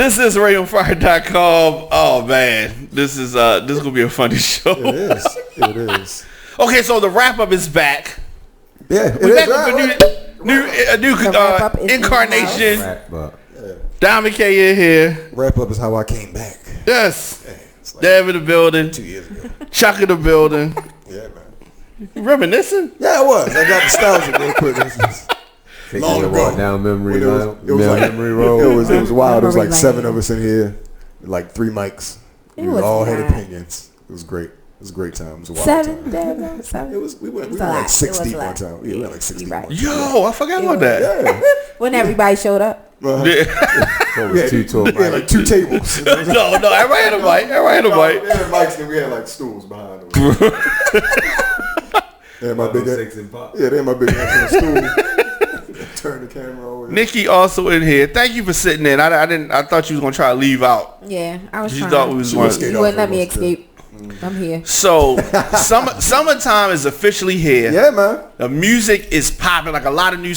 This is Radioonfire.com. Oh man, this is gonna be a funny show. It is. Okay, so the wrap up is back. Yeah, We're back with a new incarnation. Diamond K in here. Wrap up is how I came back. Yes. Like Dab in the building. 2 years ago. Chuck in the building. Yeah, man. You reminiscing? Yeah, I was. I got nostalgic real quick. Long ago. Down memory It road. was wild. There was like 7 of us in here, like 3 mics. We all had opinions. It was great. It was a great time. It was a wild time. 7. It was. We went like 60 one time. Yeah, we went like 60 one time. Yo, I forgot about that. Yeah. When everybody showed up. So it was 2 total. We had like 2 tables. No, everybody had a mic. We had mics and we had like stools behind them. They had my big ass stool. Turn the camera over. Nikki also in here. Thank you for sitting in. I thought you was gonna try to leave out. Yeah, I was You trying. thought we was going. You wouldn't let me escape. I'm here. So summertime is officially here. Yeah, man. The music is popping. Like a lot of new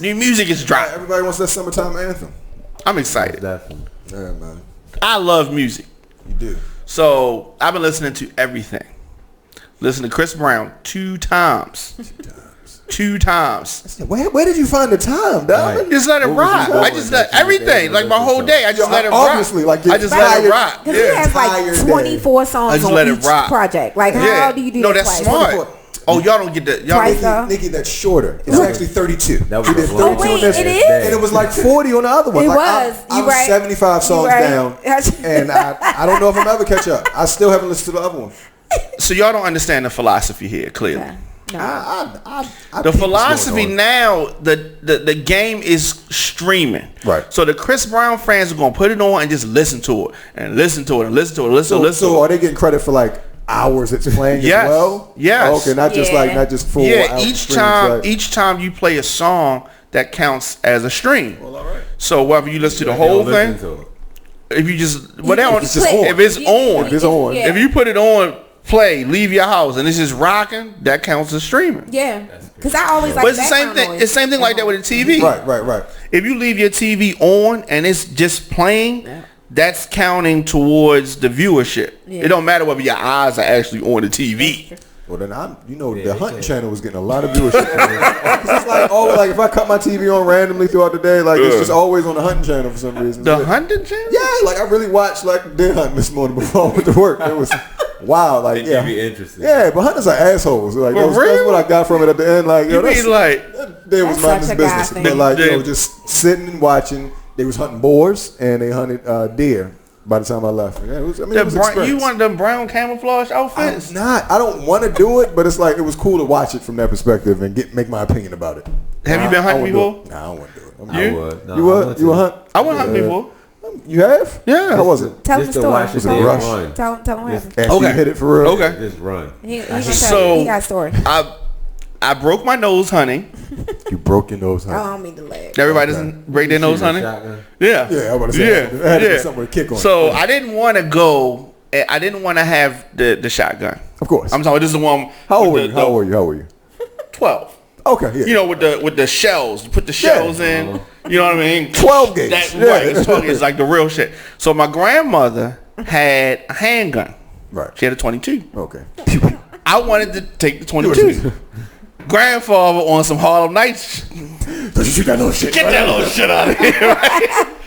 music is dropping. Everybody wants that summertime anthem. I'm excited. Definitely. Yeah, man. I love music. You do. So I've been listening to everything. Listen to Chris Brown 2 times. 2 times. Where did you find the time, dog? Just let it rock. I just let everything, like my whole day. I just let it rock. Obviously, like I just let it rock. Because he has like 24 songs on each project. Like, how do you do that? No, that's smart. Oh, y'all don't get that. Y'all Nikki, that's shorter. It's actually 32. That was we did 32 on this, it is? and it was like 40 on the other one. It like was. I'm right. 75 songs right. down, and I don't know if I'm ever catch up. I still haven't listened to the other one. So y'all don't understand the philosophy here, clearly. Yeah. No. The philosophy now, the game is streaming. Right. So the Chris Brown fans are gonna put it on and just listen to it and listen to it and listen to it. So are they getting credit for like hours it's playing Yes. as well? Yes. Okay, not just full. Yeah. Each time you play a song, that counts as a stream. Well, all right. So whether you listen to the whole thing, if you just whatever, it's just on. if it's on, If it's on. Yeah. if you put it on, play, leave your house, and it's just rocking, that counts as streaming. Yeah. Because I always like But it's the same thing. It's the same thing like that with a TV. Right. If you leave your TV on and it's just playing, that's counting towards the viewership. Yeah. It don't matter whether your eyes are actually on the TV. Well, then the hunting channel was getting a lot of viewership. Because it's like, like if I cut my TV on randomly throughout the day, like it's just always on the hunting channel for some reason. The hunting channel? Yeah, like I really watched like deer hunting this morning before I went to work. It was wow, like It'd be interesting. Yeah, but hunters are assholes. Like that's what I got from it at the end. Like you mean like that day was minding his business, thing. but like just sitting and watching. They was hunting boars and they hunted deer. By the time I left, it was you want them brown camouflage outfits? I don't want to do it, but it's like it was cool to watch it from that perspective and make my opinion about it. Have you been hunting before? Nah, I don't want to do it. I would. No, You would hunt? I went hunting before. You have? Yeah. How was it? Tell him the story. Was it a rush? Tell him what happened. After you hit it for real? Okay. Just run. He got a story. I broke my nose hunting. You broke your nose I hunting. don't mean the leg. Everybody doesn't break their nose hunting. Yeah. Yeah, I want to say. Yeah. It had to be something to kick on. So I didn't want to go. I didn't want to have the shotgun. Of course. I'm talking. This is the one. How old were you? 12. Okay. Yeah. You know, with the shells. You put the shells in. You know what I mean? 12 gauge. Right. It's 12 gauge. It's like the real shit. So my grandmother had a handgun. Right. She had a 22. Okay. I wanted to take the 22. Grandfather on some Harlem Nights. Don't you shoot that little shit. Get that little shit out of here, right?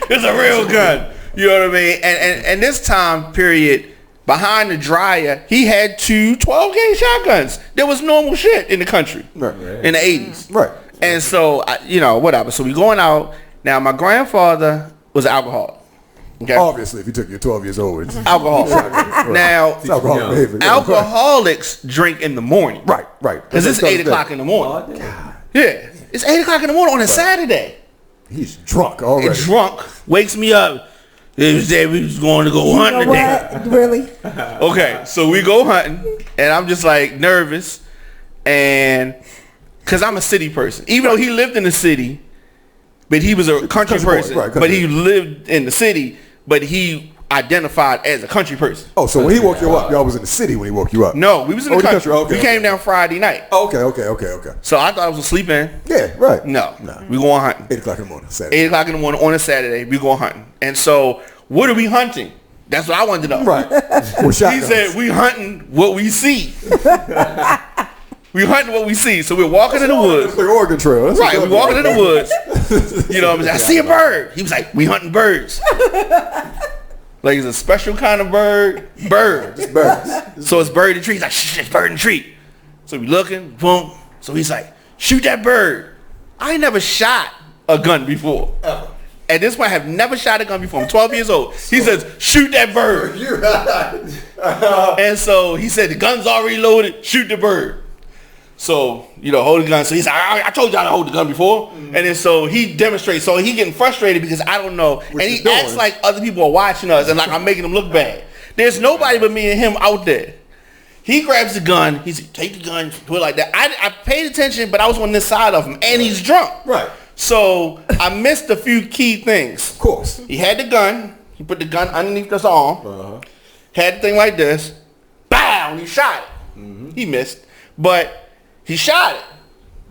It's a real gun. You know what I mean? And this time period, behind the dryer, he had 2 12-gauge shotguns. There was normal shit in the country in the 80s. Right. And so, whatever. So we going out. Now, my grandfather was an alcoholic. Okay? Obviously, if you took your 12 years old, it's Alcoholic. Now, it's alcoholic behavior. alcoholics drink in the morning. Right. Because it's 8 o'clock in the morning. Yeah. It's 8 o'clock in the morning on a Saturday. He's drunk already. Drunk. Wakes me up. It was there. We was going to go hunting today. Really? Okay. So we go hunting. And I'm just like nervous. And because I'm a city person. Even though he lived in the city. But he was a country person. Right, but he lived in the city. But he identified as a country person. Oh, so when he woke you up, y'all was in the city when he woke you up. No, we was in the country. Okay, we came down Friday night. Oh, okay. So I thought I was asleep in. Yeah, right. No. We going hunting. 8 o'clock in the morning, Saturday. 8 o'clock in the morning on a Saturday, we going hunting. And so, what are we hunting? That's what I wanted to know. Right. He said, we hunting what we see. We hunting what we see. So we're walking in the woods. It's like Oregon Trail. That's right, we walking in the woods. You know what I'm saying? I see a bird. He was like, we hunting birds. Like it's a special kind of bird. Birds. Birds. So it's bird in the tree. He's like, shh, it's bird in the tree. So we looking, boom. So he's like, shoot that bird. I ain't never shot a gun before. At this point, I have never shot a gun before. I'm 12 years old. He says, shoot that bird. And so he said, the gun's already loaded. Shoot the bird. So, hold the gun. So he's like, I told y'all to hold the gun before. And then so he demonstrates. So he getting frustrated because I don't know. And he acts like other people are watching us and like I'm making him look bad. There's nobody but me and him out there. He grabs the gun. He's like, take the gun, do it like that. I paid attention, but I was on this side of him. And he's drunk. Right. So I missed a few key things. Of course. He had the gun. He put the gun underneath his arm. Had the thing like this. Bow! And he shot it. He missed. But he shot it.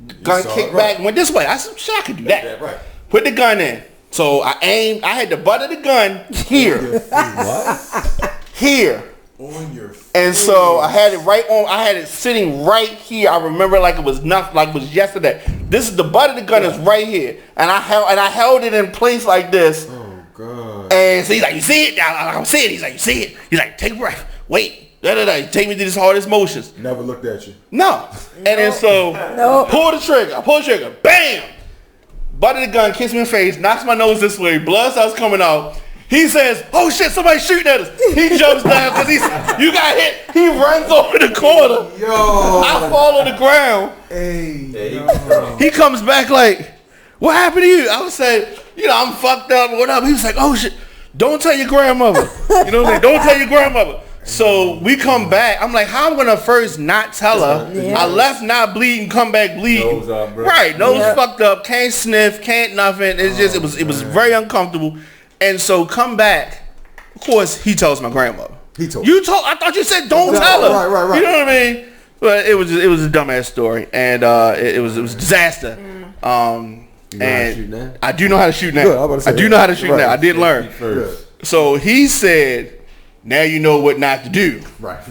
The gun kicked back and went this way. I said, I could do that. Yeah, right. Put the gun in. So I aimed. I had the butt of the gun here. What? Here. On your face. And so I had it right on. I had it sitting right here. I remember like it was nothing, like it was yesterday. This is the butt of the gun is right here, and I held it in place like this. Oh God. And so he's like, you see it? I'm seeing it. He's like, you see it? He's like, take a breath. Wait. He take me through this hardest motions. Never looked at you. No. And then so pull the trigger. I pull the trigger. Bam. Butt of the gun kicks me in the face. Knocks my nose this way. Blood starts coming out. He says, oh shit, somebody's shooting at us. He jumps down because you got hit. He runs over the corner. Yo. I fall on the ground. Hey. He comes back like, what happened to you? I was saying, I'm fucked up. What up? He was like, oh shit, don't tell your grandmother. You know what I'm saying? Don't tell your grandmother. So we come back. I'm like, how am I going to first not tell her? Yeah. I left not bleeding, come back bleeding. Nose up, bro. Right. Nose fucked up. Can't sniff. Can't nothing. It's just, it was very uncomfortable. And so come back. Of course, he tells my grandmother. I thought you said don't tell her. Right. You know what I mean? But it was a dumbass story, and it was a disaster. And I do know how to shoot now. Good, I do know how to shoot now. I did learn. Good. So he said, now you know what not to do. Right.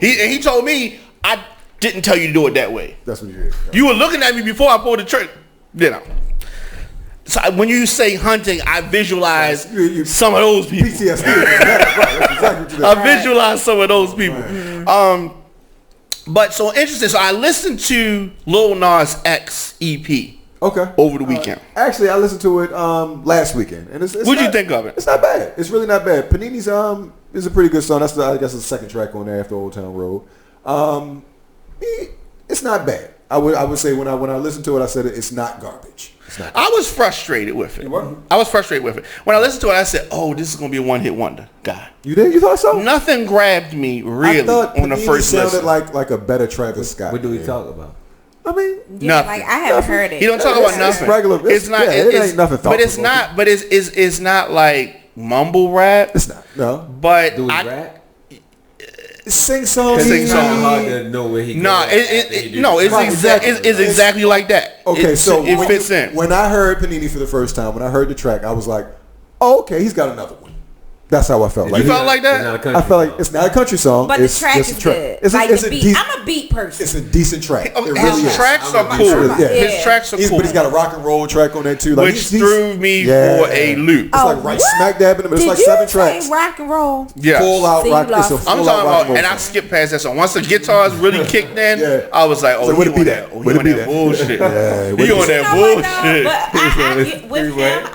He told me I didn't tell you to do it that way. That's what you did. You were looking at me before I pulled the trigger. So when you say hunting, I visualize some of those people. PTSD. That's exactly what you did. I visualize some of those people. Right. But so interesting. So I listened to Lil Nas X EP. Okay. Over the weekend. Actually, I listened to it last weekend, and it's what'd you think of it? It's not bad. It's really not bad. Panini's is a pretty good song. That's I guess the second track on there after Old Town Road. It's not bad. I would say when I listened to it, I said it's not garbage. I was frustrated with it. I was frustrated with it. When I listened to it, I said, "Oh, this is gonna be a one-hit wonder." God, you did? You thought so? Nothing grabbed me really on the first listen. Sounded like a better Travis Scott. What do we talk about? I mean, nothing. Like I haven't heard it. He don't talk about nothing. It's regular. It's not. It ain't nothing. But it's not. But it's not like mumble rap. It's not. No. But do we rap? Sing songs. It's hard to know where he. It's exactly like that. Okay, so it fits in. When I heard Panini for the first time, when I heard the track, I was like, "Oh, okay, he's got another one." That's how I felt. You felt like that? I felt like it's not a country song. But the track is good. I'm a beat person. It's a decent track. His tracks are cool. His tracks are cool. But he's got a rock and roll track on there too. Like, which threw me for a loop. It's like right smack dab in the middle. It's like 7 tracks. Rock and roll. Yeah. Full out rock. It's a full I'm talking about, and I skipped past that song. Once the guitars really kicked in, I was like, oh, he on that bullshit. He on that bullshit. But with him,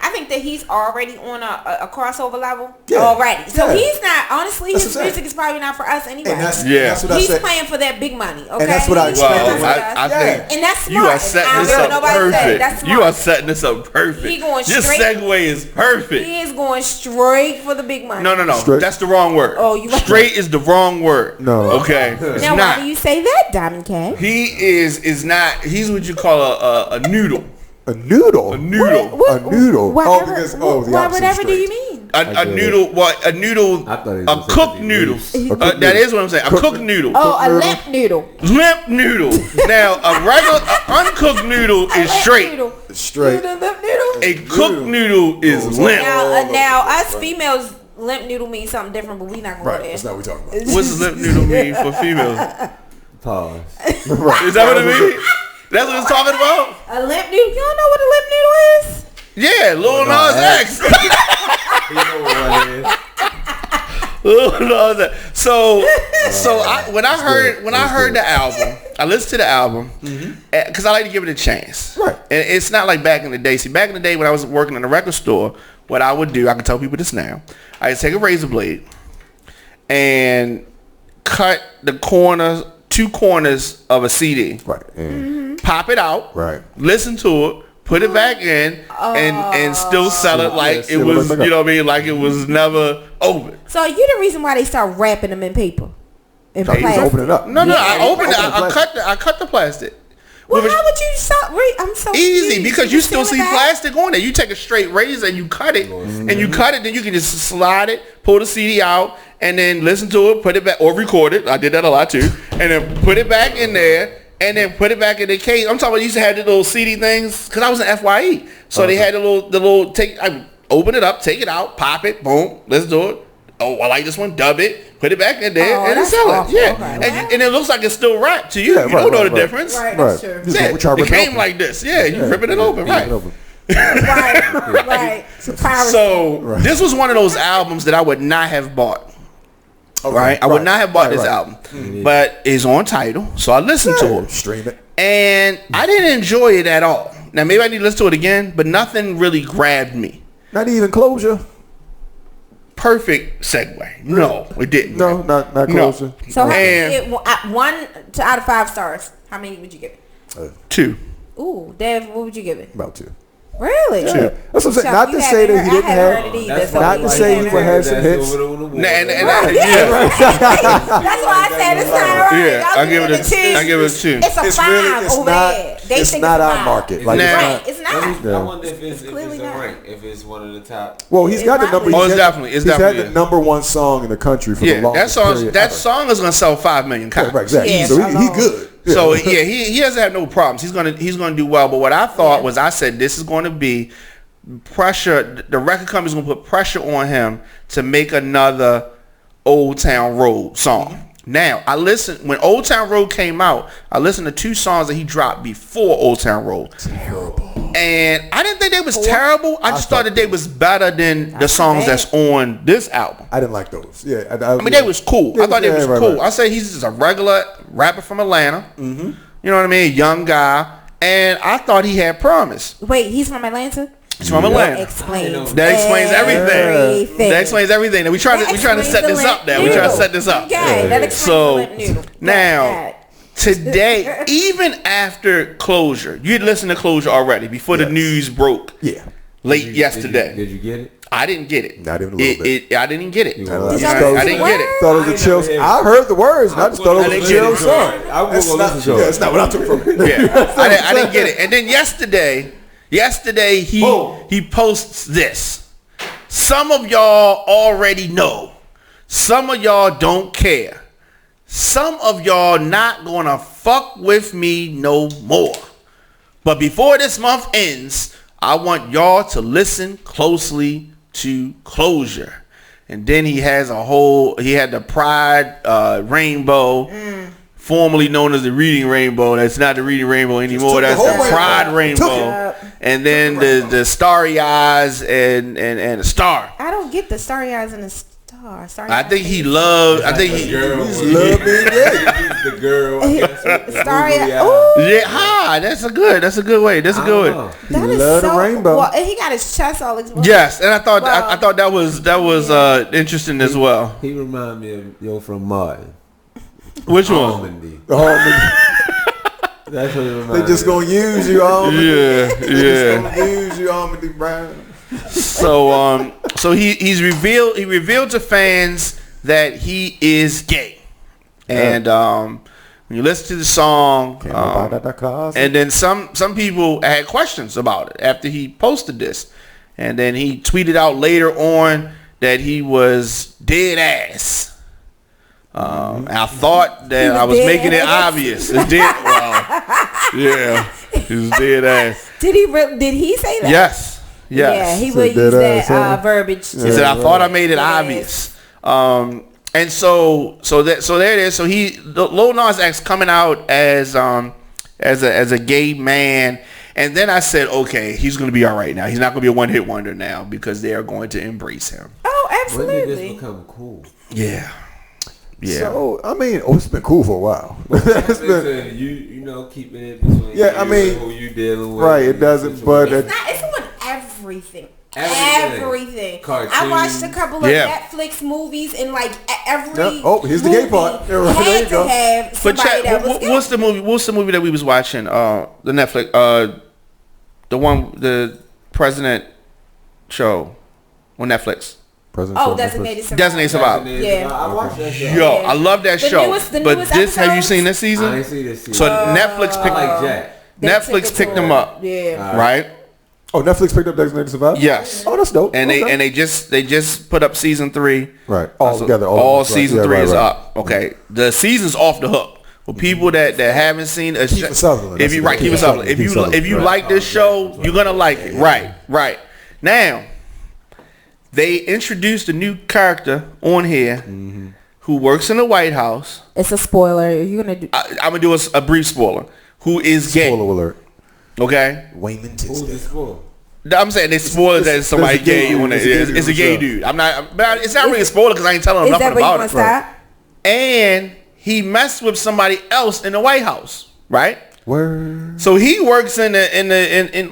I think that he's already on a crossover level already. So he's not, honestly, his music is probably not for us anyway. And that's what I said. He's playing for that big money, okay? And that's what I expected. I think and that's smart. you are setting this up perfect. You are setting this up perfect. He going Your segue is perfect. He is going straight for the big money. No. That's the wrong word. Oh, you straight is the wrong word. No. Okay. Now, why do you say that, Diamond K? He is not, he's what you call a noodle. A noodle? A noodle. A noodle. Whatever do you mean? a noodle. What a noodle? A cooked noodle. That is what I'm saying. A cooked noodle. Oh, a limp noodle. Limp noodle. Now a regular uncooked noodle is straight. Straight. A cooked noodle is limp. Now us females, limp noodle means something different, but we not gonna go there. That's not what we're talking about. What's limp noodle mean for females? Pause. Is that what it means? That's what it's talking about? A limp noodle? You don't know what a limp noodle is? Yeah, Lil Nas X. You know what it is. Lil Nas X. So when I heard the album, I listened to the album because I like to give it a chance. Right. And it's not like back in the day. See, back in the day when I was working in a record store, what I would do, I can tell people this now. I would take a razor blade and cut the two corners of a CD. Right. Pop it out. Right. Listen to it. Put it back in and still sell it like it was, you know what I mean, like it was never open. So you the reason why they start wrapping them in paper? In No, you just open it up. No, I opened it. I cut the plastic. Well, how would you I'm so easy confused. because you still see plastic on there. You take a straight razor and you cut it, and you cut it. Then you can just slide it, pull the CD out, and then listen to it, put it back, or record it. I did that a lot too, and then put it back in there. And then put it back in the case. I'm talking about, you used to have the little CD things because I was in FYE, so they had the little I open it up, take it out, pop it, boom, let's do it. Oh, I like this one, dub it, put it back in there, and sell it. Yeah, okay. And it looks like it's still wrapped to you. You don't know the difference. Right, that's true. Yeah, it came like this. Yeah, you ripping it open, right? Right. So this was one of those albums that I would not have bought. Okay, right, I would not have bought this album, but it's on Tidal, so I listened to it. Stream it, and I didn't enjoy it at all. Now maybe I need to listen to it again, but nothing really grabbed me. Not even Closure. Perfect segue. No, it didn't. No, not Closure. No. So one out of 5 stars. How many would you give it? 2. Ooh, Dev, what would you give it? About 2. Really? Yeah. That's what I'm saying. Not to say that he didn't have. Not to say he would have some hits. That's why I said it's not right. Yeah, I'll give it a 2. I'll give it a 2. It's a 5 over there. It's not our market. Like it's not. I wonder if it's a rank. If it's one of the top. Well, he's got the number. Oh, it's definitely. He's had the number 1 song in the country for the longest period. That song is gonna sell 5 million copies. Right, exactly. So he good. Yeah. So yeah, he doesn't have no problems. He's gonna do well. But what I thought was, I said this is going to be pressure. The record company's gonna put pressure on him to make another Old Town Road song. Now I listened when Old Town Road came out. I listened to 2 songs that he dropped before Old Town Road. Terrible. And I didn't think they was terrible. I just thought that they was better than the songs that's on this album. I didn't like those. Yeah, I mean they was cool. I thought they was cool. I say he's just a regular rapper from Atlanta. You know what I mean? Young guy. And I thought he had promise. Wait, he's from Atlanta? He's from Atlanta. That explains everything. That explains everything. Now we trying to set this up. Now we trying to set this up. Okay, that explains the noodle. Now today, even after Closure, you had listened to Closure already before the news broke. Yeah. Late yesterday. Did you get it? I didn't get it. Not even a little bit. I didn't get it. I didn't get it. Thought it was a chill. I heard the words. I just thought it was a chill song. That's not what I took from it. Yeah, I didn't get it. And then yesterday he posts this. Some of y'all already know. Some of y'all don't care. Some of y'all not gonna fuck with me no more. But before this month ends, I want y'all to listen closely to Closure. And then he had the Pride Rainbow, formerly known as the Reading Rainbow. That's not the Reading Rainbow anymore. That's the Pride Rainbow. And then the Starry Eyes and the Star. I don't get the Starry Eyes and the Star. I think he loved. I think he loved being gay. He's the girl. Starry Eyes. Yeah, that's a good way. That's a good way. That is so rainbow. Well, he got his chest all exposed. Yes, and I thought that was interesting as well. He reminded me of Yo from Martin. Which one? Harmony. That's what it reminded me. They just gonna use you, Harmony. Yeah. Just gonna use you, Harmony Brown. So he revealed to fans that he is gay, and when you listen to the song, and then some people had questions about it after he posted this, and then he tweeted out later on that he was dead ass. I thought that I was making it obvious. It's dead. Yeah, he was dead ass. Did he say that? Yes. Yeah, he would use that verbiage. He said, "I thought I made it obvious." And so there it is. So Lil Nas X coming out as a gay man, and then I said, okay, he's gonna be all right now. He's not gonna be a one-hit wonder now because they are going to embrace him. Oh, absolutely. When did this become cool? Yeah. So I mean, it's been cool for a while. It's been, you know, keeping it between who you dealing with. Right, it doesn't, but it's on everything. Everything. I watched a couple of Netflix movies and like every. Oh, here's the gay part. Had to have somebody that was gay. What's the movie that we was watching? The Netflix, the President show on Netflix. Designated Survivor. Yeah, I watched that show. Yo, I love that show. But have you seen this season? I didn't see this season. So Netflix picked Jack. picked them up. Yeah. Right. Oh, Netflix picked up Designated Survivor? Yes. Oh, that's dope. And they just put up season 3. Right. All together. All season 3 is up. Okay. The season's off the hook. For people that haven't seen a show, if you like this show, you're gonna like it. Right. Now, they introduced a new character on here who works in the White House. It's a spoiler. You're gonna do. I'm gonna do a brief spoiler. Who is gay? Spoiler alert. Okay. Wayman Tisdale. Who's this for? I'm saying they spoiled that somebody gay. It's a gay dude. It's not really a spoiler because I ain't telling them nothing about it. Right. And he messed with somebody else in the White House, right? Word. So he works in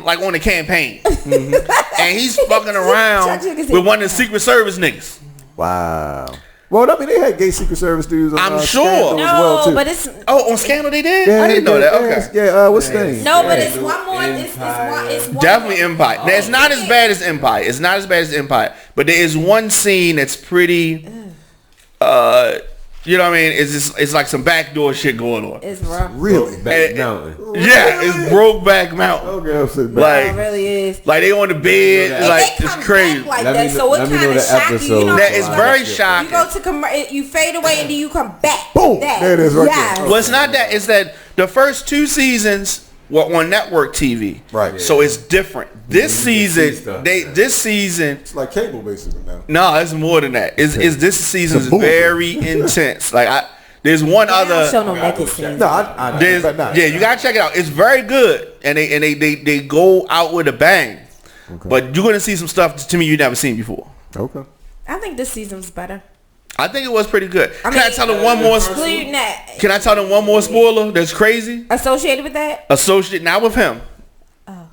like on the campaign, and he's fucking around with one of the Secret Service niggas. Wow. Well, I mean, they had gay Secret Service dudes on I'm sure. Scandal as well, too. But it's on Scandal they did. Yeah, I didn't know that. Okay. Yeah. What's the name? No, but it's one more. It's one Definitely more. Empire. Now, it's not as bad as Empire. But there is one scene that's pretty. You know what I mean? It's like some backdoor shit going on. It's rough. Really? Back Mountain. Yeah, it's Brokeback Mountain. Okay, I'm sitting Like, back. It really is. Like they on the bed, like they it's come crazy. back like Let that, me so know- it let me kind know of the shocking. episode. You know, That is very you shocking. go to you fade away and then you come back. Boom. That. There it is right Yes. there. Well, it's not that. It's that the first 2 seasons were on network TV. Right. So it's different. This season, this season. It's like cable, basically, now. No, it's more than that. It's this season is very intense. Like there's one I other. don't show no naked scenes. No, I There's, but not. yeah, you gotta check it out. It's very good, and they go out with a bang. Okay. But you're gonna see some stuff to me you never seen before. Okay. I think this season's better. I think it was pretty good. Can I tell them Including that. Can I tell them one more spoiler that's crazy? Associated with that? Associate, not with him. Oh.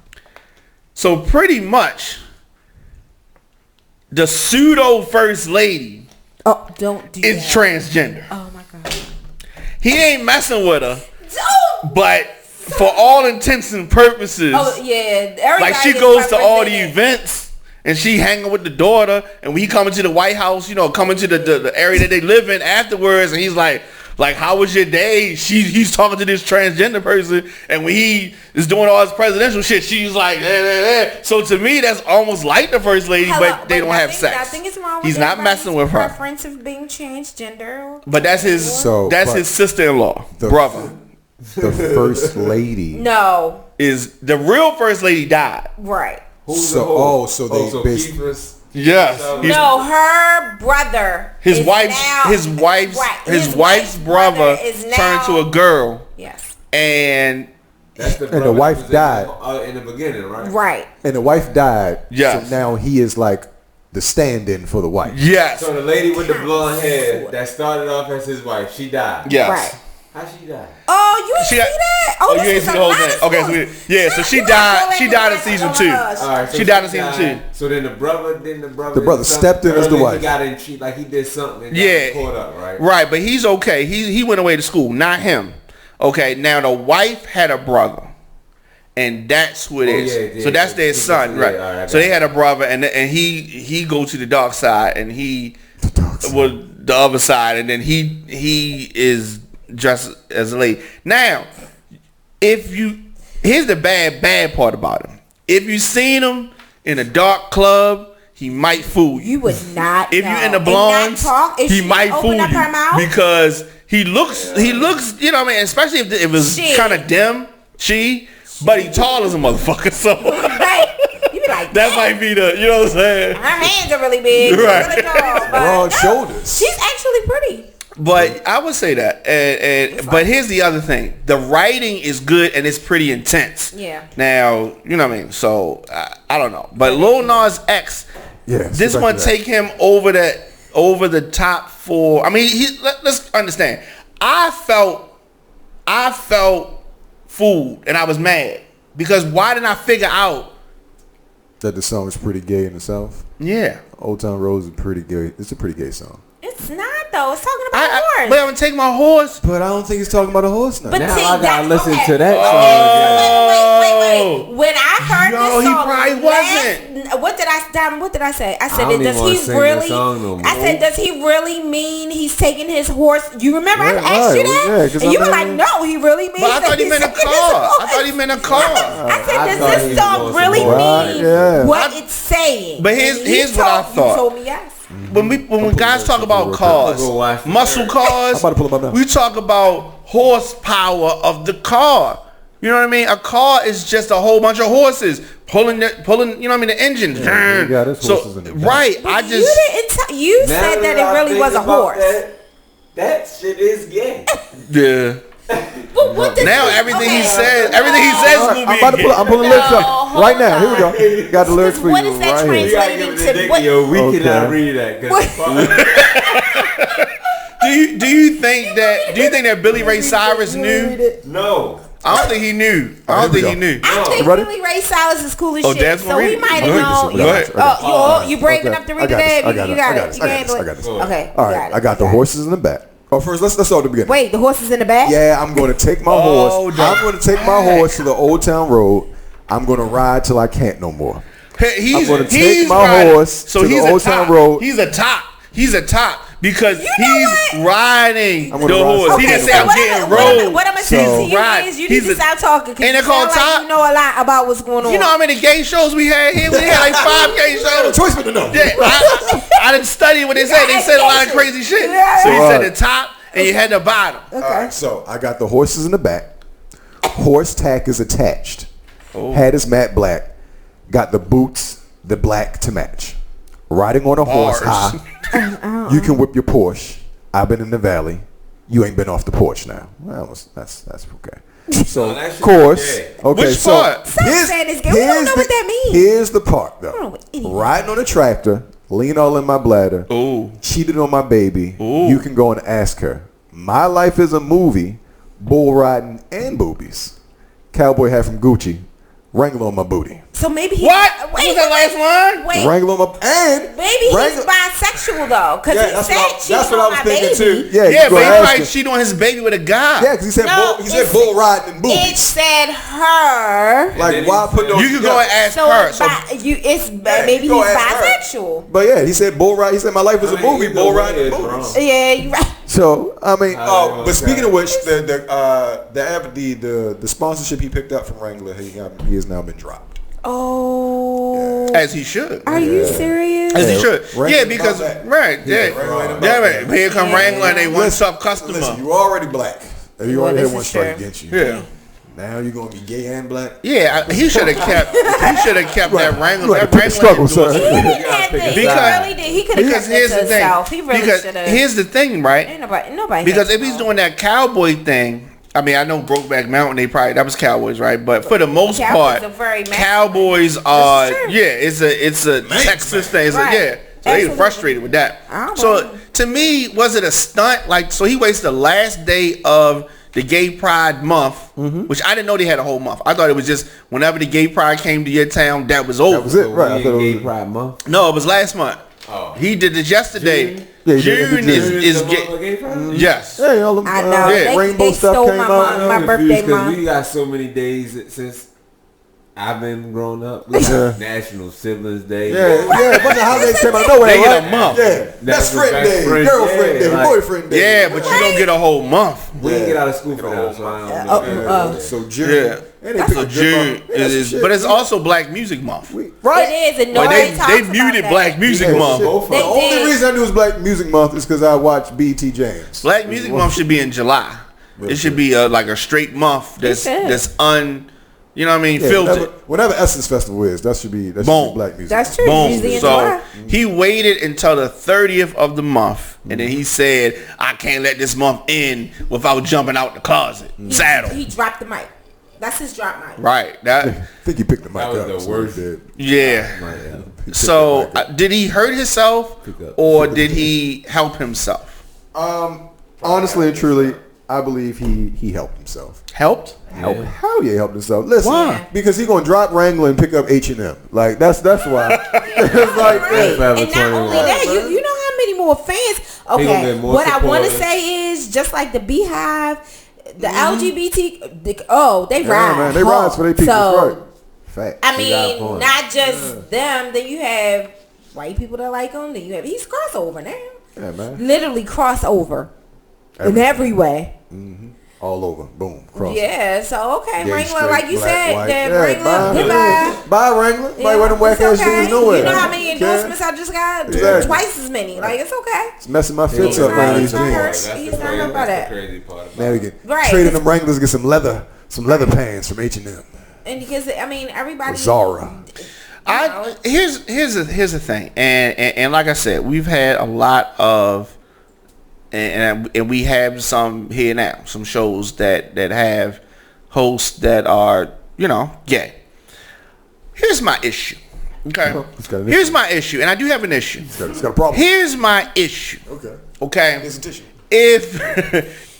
So pretty much, the pseudo first lady Oh, don't do is that. transgender. Oh my god. He ain't messing with her, Don't. but for all intents and purposes, Oh yeah. Everybody like she is goes to all the represented. events and she hanging with the daughter, and when he coming to the White House, coming to the area that they live in afterwards, and he's like how was your day? He's talking to this transgender person, and when he is doing all his presidential shit, she's like, So to me, that's almost like the first lady, but they don't have sex. I think it's wrong with He's not messing with her. Preference of being transgender. But that's his his sister-in-law, brother. The first lady. No. Is the real first lady died? Right. So they basically. Keith's. Yes. No, her brother. His is wife's now- his wife's right. his wife's brother is turned now, to a girl, Yes. and That's the And the wife brother died. in the beginning, right? Right. And the wife died. Yes. So now he is like the stand-in for the wife. yes, So the lady with the blonde hair that started off as his wife, she died. yes. Right. How she died? Oh, you didn't She see got- that? Oh, you this ain't is see a the whole lot thing. of Okay, spoilers. so she You died. gotta She go died in back season and 2. hush. All right, so She died in season 2. So then the brother stepped in as the wife. He got in cheat like he did something. And Yeah. got caught up, right? Right, but he's okay. He went away to school, not him. Okay, now the wife had a brother, and that's who it is. Yeah, so that's their son, right? all right, So they had a brother, and he go to the dark side, and he was the other side, and then he is dressed as a lady. Now, here's the bad part about him. If you seen him in a dark club, he might fool you. You would not. If know. you in the blondes, he might fool you because he looks. You know what I mean? Especially if it was kind of dim, but he tall as a motherfucker. So right. You be like, that might be the. You know what I'm saying? Her hands are really big. Right. Really tall, broad shoulders. She's actually pretty. But I would say that. But here's the other thing: the writing is good and it's pretty intense. Yeah. Now you know what I mean. So I don't know. But Lil Nas X, this one take him over the top 4. I mean, let's understand. I felt fooled and I was mad because why didn't I figure out that the song is pretty gay in the South? Yeah. Old Town Road is pretty gay. It's a pretty gay song. It's not though. It's talking about a horse. But I'm gonna take my horse. But I don't think he's talking about a horse now. But Now see, I gotta listen to that song. Wait. When I heard this song, he probably wasn't. What did I say? I said, I don't does even he sing really? that song no more. I said, does he really mean he's taking his horse? You remember I asked right, you that, yeah, and you were like, no, he really means. But I thought he meant a car. I thought he meant a car. I said, I does thought this he song was really going mean what it's saying? But here's what I thought. You told me yes. When guys talk about cars, muscle cars, I'm about to pull them up now. we talk about horsepower of the car. You know what I mean? A car is just a whole bunch of horses pulling. You know what I mean? The engine. Yeah, he got his horses in the back. Right. But you said that it really was a horse. That shit is gay. Yeah. But what Now everything he says will be. I'm pulling lyrics up right now. Here we go. Got the lyrics for you. What is that right here. translating to? Yo, we cannot read that. Do you think that Billy Ray Cyrus knew? No. I don't think he knew. I think Billy Ray Cyrus is cool as shit. that's So he might have known. Go ahead. You brave enough to read it? I got it. Okay. All right. I got the horses in the back. Oh, first let's start at the beginning. Wait, the horse is in the back? Yeah, I'm going to take my horse. I'm going to take my horse to the Old Town Road. I'm going to ride till I can't no more. I'm going to take my horse to the Old Town Road. He's a top because he's riding the horse. Okay, he didn't say I'm getting rolled. What I'm going to say to you is you need to stop talking because you sound like you know a lot about what's going on. You know how many gay shows we had here? We had like 5 gay shows. Choice but to know. Yeah, I didn't study what they said. They said a lot of crazy shit. So you said the top and you had the bottom. Okay. All right, so I got the horses in the back. Horse tack is attached. Hat is matte black. Got the boots, the black to match. Riding on a horse high. You can whip your Porsche. I've been in the valley. You ain't been off the porch now. Well, that's okay. So, of course. Okay, which so part? We don't know what that means. Here's the part, though. Riding on a tractor, lean all in my bladder. Ooh. Cheated on my baby. Ooh. You can go and ask her. My life is a movie. Bull riding and boobies. Cowboy hat from Gucci. Wrangler on my booty. So maybe he... What? What was that last line? Wait. Wrangler on my... And... Maybe he's bisexual, though. Because he said cheating on my baby. Too. Yeah, but he probably cheated on his baby with a guy. Yeah, because he said bull riding and boobies. It said her. Like, why put those... You can go and ask her. Maybe he's bisexual. But yeah, he said bull ride. He said my life was a movie. Bull riding and boobies. Yeah, you're right. So I mean, but speaking of which, the sponsorship he picked up from Wrangler, he has now been dropped. Oh, as he should. Are you serious? As he should. Wrangler, yeah, because right. Here come Wrangler and they one tough customer. Listen, you already black. You already had one strike against you. Yeah. Now you're gonna be gay and black. Yeah, he should have kept. That Wrangler. Right, That Wrangler struggle, sir. He could have kept it to himself. He really should have. Here's the thing, right? Ain't nobody. Because if he's doing that cowboy thing, I mean, I know Brokeback Mountain. That was Cowboys, right? But for the most part, Cowboys are. Yeah, it's a Texas thing. So they frustrated with that. So to me, was it a stunt? Like, so he wasted the last day of the Gay Pride Month, which I didn't know they had a whole month. I thought it was just whenever the Gay Pride came to your town, that was over. That was it, right? I thought it was Gay Pride Month. No, it was last month. Oh. He did it yesterday. June is gay. Yes. Hey, all them, I know. Rainbow they stuff stole came out. my birthday month. We got so many days since I've been growing up. We got National Siblings Day. Yeah, a bunch of holidays came out of nowhere. They get right? a month. Yeah, best friend day, girlfriend day, boyfriend day. Yeah, but you don't get a whole month. We didn't get out of school for that, so I don't know. So June. Yeah. And So June is, but it's also Black Music Month. Right. It is, and But nobody they talks muted about Black that. Music Month. The only reason I knew it was Black Music Month is because I watched BT James. Black Music Month should be in July. It should be like a straight month that's you know what I mean, filtered. Whatever Essence Festival is, that should be Boom. Black Music. That's true. Boom. Usually in So July. he waited until the 30th of the month, and then he said, "I can't let this month end without jumping out the closet." Saddle. He dropped the mic. That's his drop mic. Right. That. I think he picked the mic That was up. the so worst. he did. Yeah. So did he hurt himself, or did he help himself? Honestly and truly, I believe he helped himself. Helped? Hell yeah, he helped himself. Listen, Why? because he gonna drop Wrangler and pick up H&M. Like that's why. It's like, Right. Forever And not only 21. that, you know how many more fans. gonna Okay, get more what I want to supporters. say is just like the Beehive, the LGBT. They yeah, ride. man, they rise for their people. So, Right. Fact. I got a mean, point. not just them. Then you have white people that like him. Then you have he's crossover now. Yeah, man. Literally crossover in every way. All over. Boom. Cross. Yeah. So okay, Gay, Wrangler, straight, like you black, said, white. that Yeah, Wrangler, goodbye. Bye, Wrangler. Like Yeah, one of them whack it's ass okay. dudes nowhere. You know how many endorsements Okay. I just got? Exactly. Twice as many. Like it's okay. It's messing my fits Yeah, up on right. these He's not hurt. jeans. He's not hurt by that. That's the crazy part about Now we it. can Right. trade in them Wranglers, get some leather pants from H&M. And because I mean everybody. Zara. Here's the thing, and like I said, we've had a lot of, and we have some here now, some shows that have hosts that are gay. Here's my issue. Okay, It's got an here's issue. my issue, and I do have an issue. It's got a problem. Here's my issue. Okay. Here's a tissue.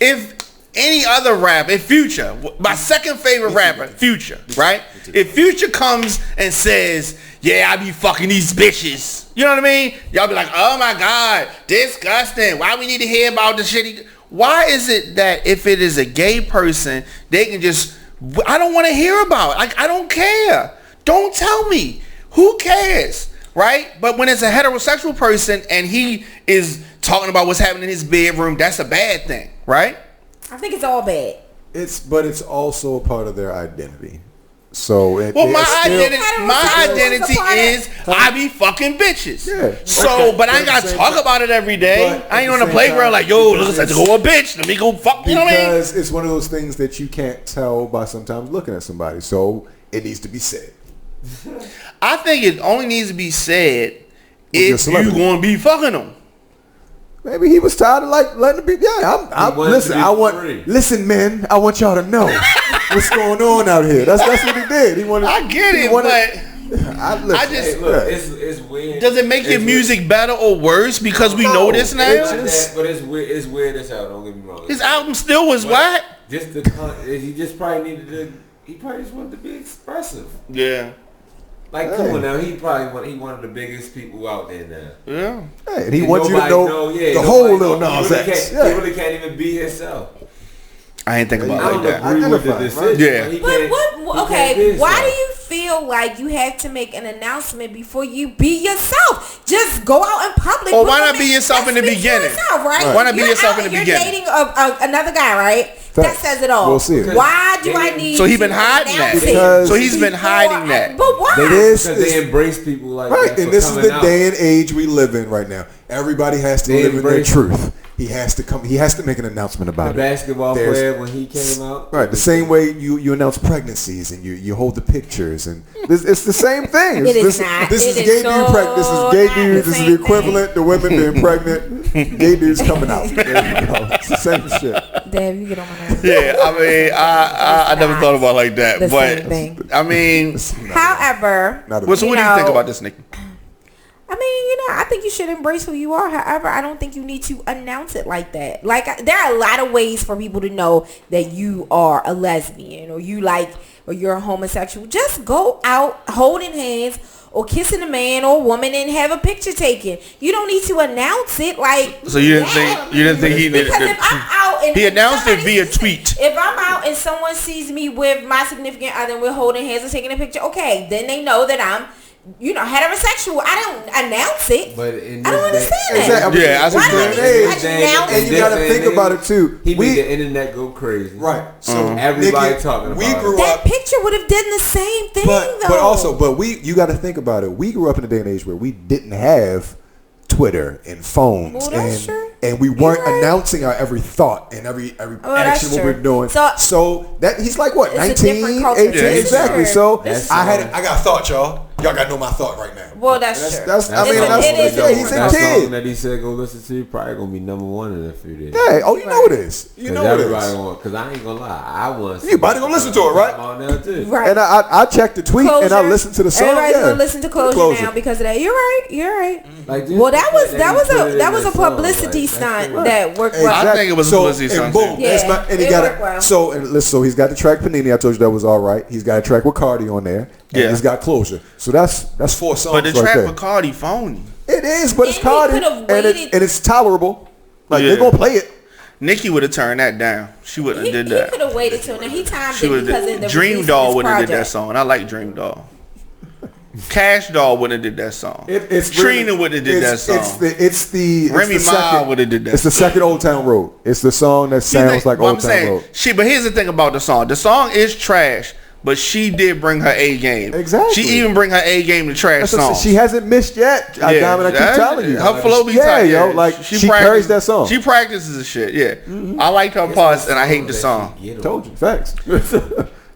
If any other rapper, if Future, my second favorite rapper, Future, right? If Future comes and says, "Yeah, I be fucking these bitches," you know what I mean? Y'all be like, "Oh my God, disgusting. Why we need to hear about the shit?" Why is it that if it is a gay person, they can just, I don't want to hear about it. Like, I don't care. Don't tell me. Who cares? Right? But when it's a heterosexual person and he is talking about what's happening in his bedroom, that's a bad thing, right? I think it's all bad. But it's also a part of their identity. So My identity Heterosexual is I be fucking bitches. Yeah. So, Okay. but I ain't But at gotta the talk same about it every day. but I ain't at on the the same playground time, like, yo, because let's go a bitch. Let me go fuck. You know what I mean? Because it's one of those things that you can't tell by sometimes looking at somebody. So it needs to be said. I think it only needs to be said your if you celebrity. gonna be fucking them. Maybe he was tired of letting it be. Yeah, wanted listen. to be free. Listen, men. I want y'all to know what's going on out here. That's what he did. He wanted. I get he it, wanted- but I just- Hey, look, it's weird. does it make your It's music better or worse because we No, know this now? it's weird. just- But it's weird. It's weird as hell. Don't get me wrong. His album still was But whack. Just he just probably needed to. He probably just wanted to be expressive. Yeah. Like, come on now. He one of the biggest people out there now. Yeah. Hey, and he And wants you to nobody know yeah, the nobody whole know. Lil Nas He really X. can't- He Yeah. really can't even be himself. I ain't think about I it don't like that. agree with the Identify, right? decision. Yeah. but he But can't- he what? can't be Okay, why do himself. you feel like you have to make an announcement before you be yourself? Just go out in public. Or with why a not man be yourself that in the speaks for beginning? yourself, right? Why not be You're yourself out in the and beginning? You're dating another guy, right? Facts. That says it all. We'll see it. Why do I need? So he been to hiding that. announce it Because- So he's been before hiding that. But why? It is. Because they embrace people like Right, that. and for this is coming the out. day and age we live in right now. Everybody has to They live in their embrace- truth. He has to come. He has to make an announcement The about it. basketball There's- player when he came out. Right, the same way you announce pregnancies and you hold the pictures and it's the same thing. It this is not. this It is is gay so dude pregnant. This is not gay the dude. This is same the equivalent to women being pregnant. Gay dudes coming out. There you go. It's the same shit. Damn, you get on my nerves. Yeah, I mean, I never thought about it like that, The but same thing. I mean, However, Not a so what do you know, think about this, Nick? I mean, I think you should embrace who you are. However, I don't think you need to announce it like that. Like, there are a lot of ways for people to know that you are a lesbian or you're a homosexual. Just go out holding hands or kissing a man or a woman and have a picture taken. You don't need to announce it like. So you didn't think he needed Because to, if I'm out He announced it via listen, tweet. If I'm out and someone sees me with my significant other and we're holding hands and taking a picture, okay, then they know that I'm, heterosexual. I don't announce it. But I don't understand that. Exactly. Yeah, I Why do I need to announce And you got to think about it too. He made the internet go crazy. Right. So Everybody talking about we grew That up. picture would have done the same thing, though. But you got to think about it. We grew up in a day and age where we didn't have Twitter and phones, Well, that's true. and we weren't You're right. announcing our every thought and every that's action what true. we're doing. So that he's like what, it's a 19, different culture. 18, Yeah, exactly. sure. So That's I got a thought, y'all. Y'all got to know my thought right now. Well, that's true. That's That he's a kid. song that he said go listen to probably gonna be number one in a few days. Yeah. Oh, you know it is. You know it everybody is. want, because I ain't gonna lie, I want. You about to go listen to it, right? On there too. Right. And I checked the tweet and I listened to the song. Everybody's Yeah. gonna listen to Closure now because of that. You're right. Like, Well, that was a publicity stunt that worked well. I think it was a publicity and stunt, boom, too. that's Yeah, my- and he it got worked well. So he's got the track Panini. I told you that was all right. He's got a track with Cardi on there. And Yeah. he's got Closure. So that's 4 songs But the right track there. with Cardi phony. It is, but it's And he Cardi, could've and waited. it's tolerable. Like Yeah. they're gonna play it. Nikki would have turned that down. She wouldn't He have did that. could have waited till now. He timed She it would because of have the Dream release of Doll his wouldn't have did that project. song. I like Dream Doll. Cash Doll wouldn't have did that song. It's Trina wouldn't have did that song. It's the Remy it's the Ma second- would have did that. It's the second Old Town Road. It's the song that sounds like Well, Old Town Road. But here's the thing about the song. The song is trash, but she did bring her A game. Exactly. She even bring her A game to trash That's what I'm songs. saying. She hasn't missed yet. I keep telling you. Her flow be yeah, tight. yo, like she carries that song. She practices the shit. Yeah, I like her parts, and I hate the song. Told you, facts.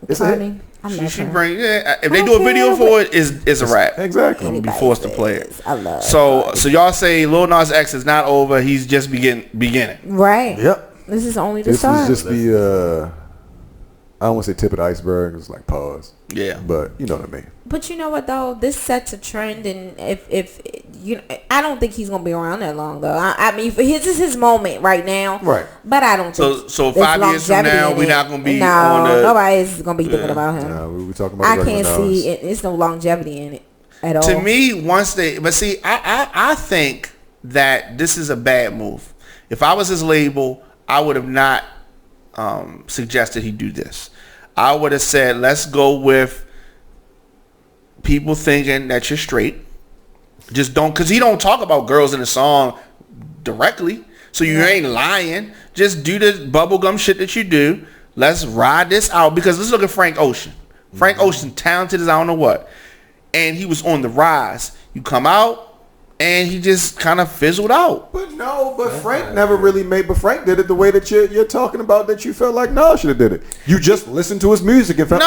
It's a hit. Honey, I love She her. bring if they do a video for it, it's a rap. Exactly. I'm gonna be forced to play it. I love So y'all say Lil Nas X is not over. He's just beginning. Right. Yep. This is only the This start. was just the I don't want to say tip of the iceberg. It's like pause. Yeah. But you know what I mean. But you know what though, this sets a trend, and if I don't think he's gonna be around that long though. I mean, this is his moment right now. Right. But I don't think So there's 5 years from longevity now, in we're it. not gonna be no, on the. nobody's gonna be thinking about him. We were talking about. I the can't regular see Nas. it's no longevity in it at all. To me, I think that this is a bad move. If I was his label, I would have not suggested he do this. I would have said, let's go with people thinking that you're straight. Just don't, because he don't talk about girls in the song directly. So you ain't lying. Just do the bubblegum shit that you do. Let's ride this out. Because let's look at Frank Ocean. Frank Ocean, talented as I don't know what. And he was on the rise. You come out, and he just kind of fizzled out. But Frank never really made. But Frank did it the way that you're talking about. That you felt like Nas should have did it. You just listened to his music and felt.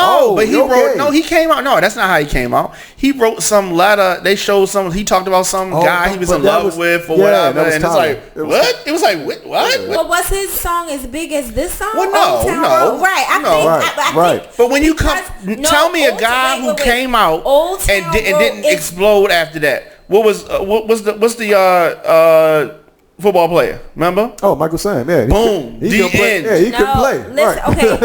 He came out. No, that's not how he came out. He wrote some letter. They showed some. He talked about some guy he was in love with or whatever. And it's like, what? It was like, what? But was his song as big as this song? Well, no, Old Town no, Road? Right. I no. think. Right. But when you come, Because- tell me a Old guy Town- who wait, came out Old and Town didn't Road is- explode after that. What's the football player? Remember? Oh, Michael Sam. Yeah. Boom. He The couldn't play. end. Yeah, he couldn't play. Listen, Right. okay.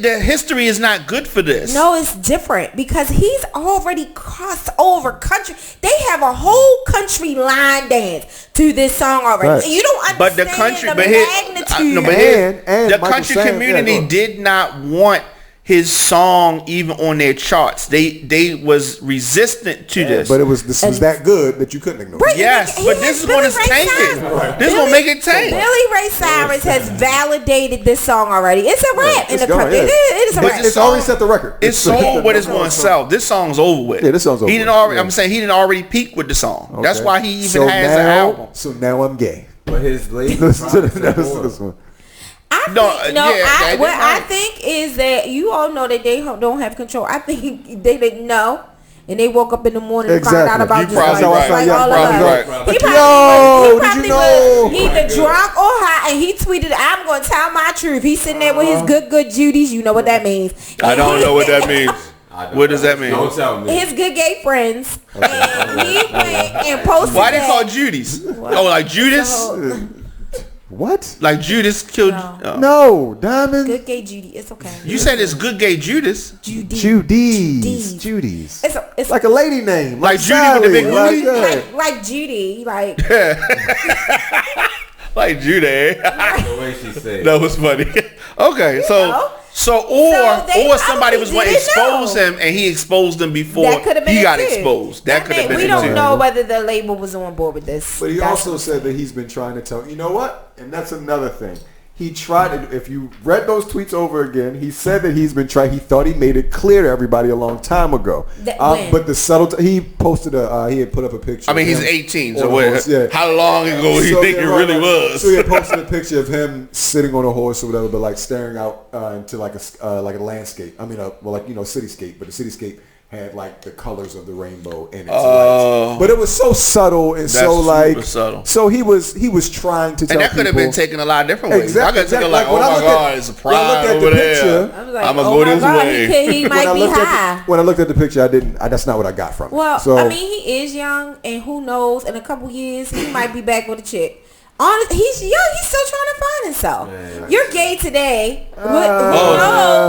The history is not good for this. No, it's different because he's already crossed over country. They have a whole country line dance to this song already. Right. And you don't understand But the country, the but magnitude. And the Michael country Sam, community yeah, go. did not want his song even on their charts. They was resistant to this. But this was that good that you couldn't ignore. Right. Yes, He but has this is Billy going to Ray tank Cyrus. it. This is going to make it tank. Billy Ray Cyrus has validated this song already. It's a rap in It's the going, country. yeah. It is a But rap. the It's already song- set the record. It's sold what it's going to sell. This song's over with. Yeah, this song's over He didn't with. already. Yeah. I'm saying he didn't already peak with the song. That's Okay. why he even So has an now- album. So now I'm gay. But his late Listen to this one. What I think is that you all know that they don't have control. I think they didn't know. And they woke up in the morning and found out about You this. probably Like, right. like all of Probably us. right. He Yo, probably did you know? was either drunk or high, and he tweeted, "I'm going to tell my truth." He's sitting there with his good Judies. You know what that means. I don't know what that means. What does that mean? Don't tell me. His good gay friends, and he went and posted. Why they that. call Judy's? Oh, like Judas? So, What? Like Judas killed? No. Oh. No, Diamond. good gay Judy. It's okay. You said it's good gay Judas. Judy's. It's Like a lady name. Like Judy with the big Sally, booty? like, like Judy, like like Judy. The way she said. That was funny. Okay, know. or somebody was going to didn't expose know. him, and he exposed them before That could have been he it got too. exposed. That could have been We it don't too. know whether the label was on board with this. But he That's also what- said that he's been trying to tell. You know what? And that's another thing. He tried to, if you read those tweets over again, he said that he's been trying. He thought he made it clear to everybody a long time ago. When? But the subtle, he posted he had put up a picture. I mean, of he's him 18, on so a what, horse, yeah. how long ago do you think it really was? So he had posted a picture of him sitting on a horse or whatever, but like staring out into like a landscape. I mean, cityscape, but the cityscape had like the colors of the rainbow in its lights. But it was so subtle and so like super subtle. So he was trying to tell And that could have been people- taken a lot of different ways. Exactly, I could take it like, when oh I my looked God, at- it's a when I looked pride at the over there. picture- I was like, I'm going to oh go my this God, way. he might be high. When I looked at the picture, I didn't. That's not what I got from it. Well, So, I mean, he is young, and who knows? In a couple years, he might be back with a chick. He's young. He's still trying to find himself. Man. You're gay today. Who Oh,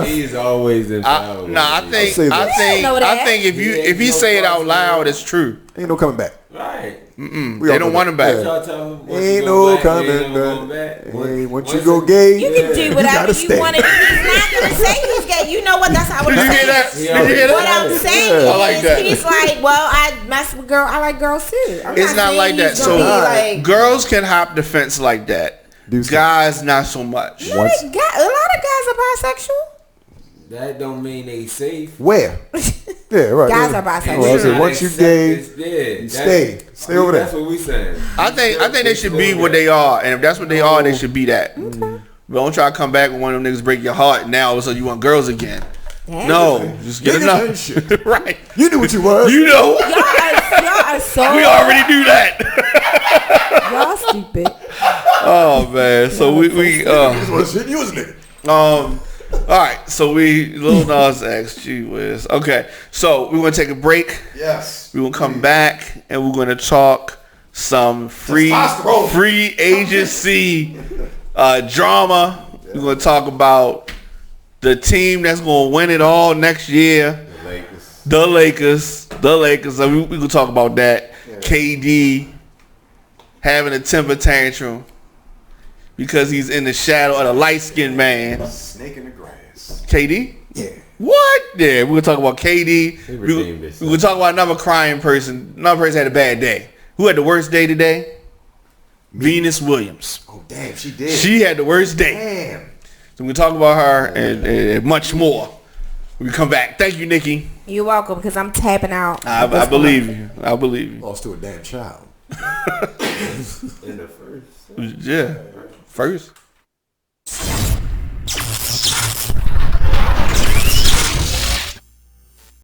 knows? He's always in power. I think say that. I think if he say it out loud, it's true. ain't no coming back. Right. They don't want him back. Y'all tell him once Ain't you no go back, coming you ain't never back. going back. Hey, once Once you go it- gay, You can do whatever gotta you stay. want. He's not gonna say he's gay. You know what? That's how. What Did I'm you hear saying. that? He Did you hear What that? I'm saying Yeah. I like is, that. he's like, well, I mess with girl. I like girls too. I'm It's not saying like that. he's gonna So be like, girls can hop the fence like that. Dudes Guys, not so much. a lot of guys are bisexual. That don't mean they safe. where? Yeah, right. Guys yeah. are bisexual. Well, I said, once you gay, you stay over there. That's what we saying. I think they should be what they are, and if that's what they are, they should be that. But don't try to come back when one of them niggas break your heart, and now all of a sudden you want girls again. Damn. No, just get Niggas ain't enough. shit. Right. You knew what you was. You know. Y'all are so. We already do that. Y'all stupid. Oh man. So we You just want to shit. You was a nigga. all right. So we Lil Nas X. Gee whiz. Okay. So we're gonna take a break. Yes. We're gonna come back and we're gonna talk some free Testosterone. agency drama. We're gonna talk about the team that's gonna win it all next year. The Lakers. So we gonna talk about that. KD having a temper tantrum because he's in the shadow of the light-skinned man. Snake in the grass. KD? Yeah. What? Yeah, we're gonna talk about KD. He We're redeemed himself. gonna talk about another crying person. Another person had a bad day. Who had the worst day today? Venus Williams. Oh damn, she did. She had the worst day. Damn. So we're gonna talk about her and much more when we come back. Thank you, Nikki. You're welcome, because I'm tapping out. I believe you. I believe you. Lost to a damn child. In the first. Yeah. First.